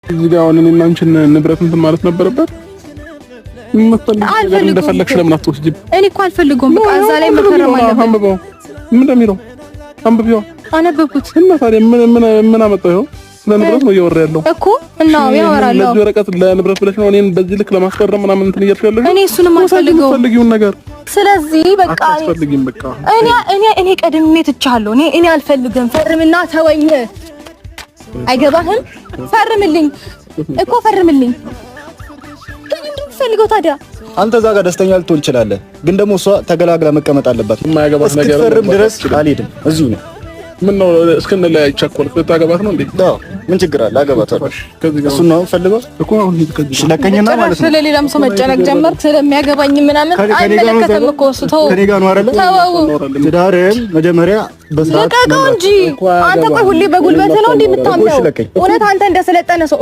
እዚህ ጋር አሁን እኔና አንቺን ንብረት እንትን ማለት ነበረበት። እንደፈለግሽ ለምን አትወስጂም? እኔ እኮ አልፈልገውም። በቃ እዛ ላይ መፈረም አለበት። አንብበው። ምን እንደሚለው አንብበው። አነበብኩት እና ታዲያ ምን አመጣው? ለንብረት ነው እያወራ ያለው እኮ እና ያወራል። ለዚህ ወረቀት ለንብረት ብለሽ ነው እኔን በዚህ ልክ ለማስፈረም ምናምን እንትን እያልሽ ያለሽው? እኔ እሱንም አልፈልገውም። ፈልጊውን ነገር ስለዚህ በቃ አትፈልጊም። በቃ እኔ ቀድሜ ትቻለሁ። እኔ አልፈልግም። ፈርምና ተወኝ። አይገባህም? ፈርምልኝ እኮ ፈርምልኝ። ፈልገው ታዲያ አንተ እዛ ጋር ደስተኛ ልትሆን ትችላለህ፣ ግን ደግሞ እሷ ተገላግላ መቀመጥ አለባት። የማያገባት ነገር እስክትፈርም ድረስ አልሄድም። እዚሁ ነው። ምን ነው እስክንለያይ ቸኮልክ? ልታገባት ነው እንዴ? አዎ፣ ምን ችግር አለ? አገባታለሁ። እሱን ነው ፈልገው እኮ አሁን እሺ፣ ለቀኝና ማለት ነው። ስለሌላም ሰው መጨነቅ ጀመርክ። ስለሚያገባኝ ምናምን አይመለከተም እኮ እሱ። ተው ከኔ ጋር ነው አይደል? ትዳርም መጀመሪያ በስርዓት ለቀቀው እንጂ አንተ ቆይ ሁሌ በጉልበት ነው እንዴ የምታምነው? እውነት አንተ እንደሰለጠነ ሰው